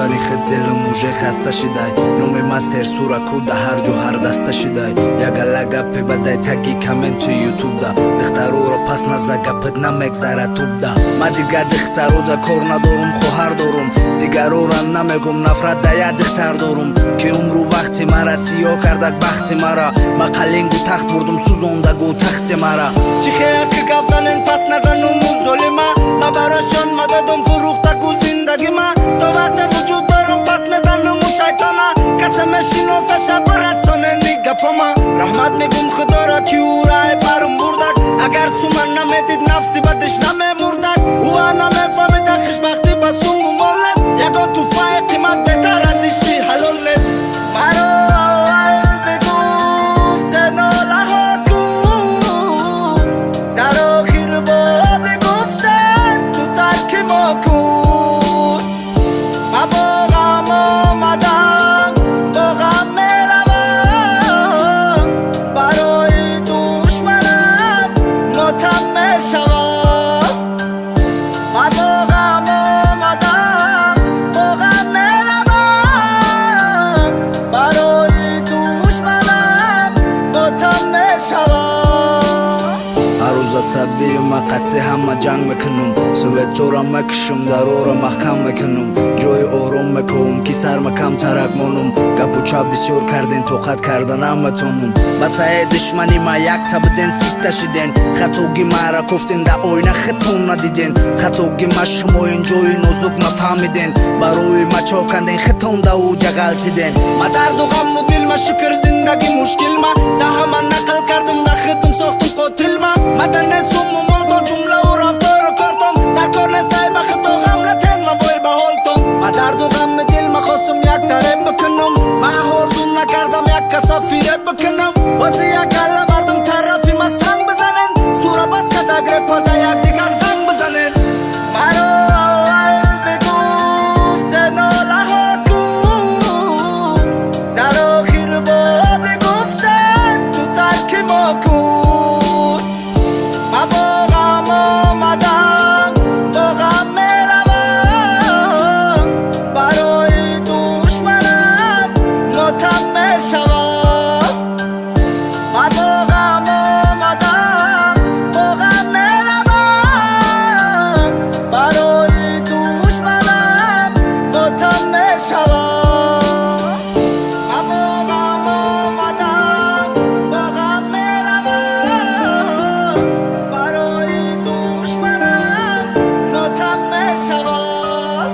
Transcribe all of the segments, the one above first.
خوندنی خد دل موژه خسته شده نوم مستر سورا کودا هر جو هر دسته شده یگا لگپ بدای تگی کامنت تو یوتیوب دا دخترو را پس نزا گپت نمیگذره توب دا ما دیگه دخترو دا کار ندارم خواهر دارم دیگرو را نمیگم نفرت دیا دختر دارم که عمرو وقتی مرا سیاه کردک بختی مرا ما قلنگو تخت بردم سوزوندگو تخت مرا چی خیلی که گپ زنین پس نزنم ظلما ما براشان مددم فروختگو زندگی ما تو وقت وجود دارم پس میزنم و شیطانا کسی میشناسه شب رسانه نگه پا ما رحمت میگم خدا را که او رای برم بردک اگر سومن نمیدید نفسی بدش نمیمردک او نمیفهمیدک خوشبختی بس اون ممال نیست یکا توفای قیمت بهتر از عشقی حلال نیست مرا اول بگفت ناله ها کن در آخر با بگفتن تو ترک ما کن ما با غم آمدم با غم میروم برای دشمنم ماتم میشوم ما با غم آمدم با غم میروم برای دشمنم ماتم میشوم هر روز عصبی ما قطع همه جنگ میکنم سویت جورم مکشم در را محکم میکنم جای آروم میکنم که سر مکم ترک مانم گپ و چپ بسیار کردین توقت کردن نمیتونم بسای دشمنی ما یک تبدین سیکته شدین خطوگی مرا گفتین در آینه خطون ندیدین خطوگی ما شما این جای نازک نفهمیدین برای ما چاکندین خطون دا او جغلتیدین ما درد و غم و دل ما شکر زندگی مشکل ما ده همه نقل کردم در خدم ساختم قاتل ما دنسم و مالتون جمله و رفتار و کارتون در کار نستای بخط و غم نتین ما وای به حالتون ما درد و غم دل ما خواستم یک تره بکنم ما حرزون نکردم یک کسا فیره بکنم واسه یک گله مردم طرفی ما سنگ بزنن سورا بس که دگره پاده یک دیگر زنگ بزنن مرا اول بگفت ناله ها کن در آخر با بگفتن تو ترک ما کن ما با غم آمدم با غم میروم برای دشمنم ماتم میشوم ما با غم آمدم با غم میروم برای دشمنم ماتم میشوم ما با غم آمدم با غم میروم برای دشمنم ماتم میشوم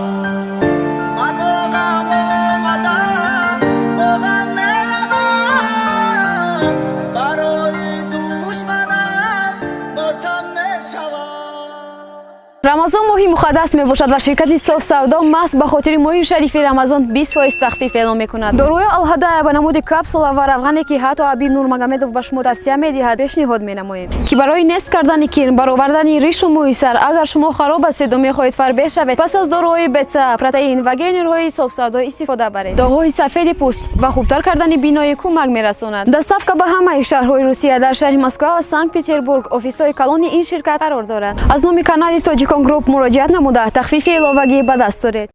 ما با غم آمدم با غم میروم برای دشمنم ماتم میشوم. رمضان ماهی مقدس می باشد و شرکت صاف سودا محض به خاطر ماه شریف رمضان 20% تخفیف اعلام میکند. داروی الهدایه به نمود کپسولا و روغنی که حتی حبیب نورمگомедов به شما توصیه میدهد پیشنهاد مینماییم که برای نصف کردن کیر برآوردن ریش و موی سر اگر شما خراب هستید و میخواهید فربه شوید پس از داروی بتا پروتئین و گینرهای صاف سودا استفاده برید. داغ‌های سفید پوست و خوبتر کردن بینایی کمک میرساند. دستافکا به همه شهرهای روسیه در شهر مسکو و سنت پترزبورگ آفیس‌های کلان این شرکت قرار دارد. از نام کانال تاجیکان گروپ مراجعت نموده تخفیف علاوگی به دست دارید.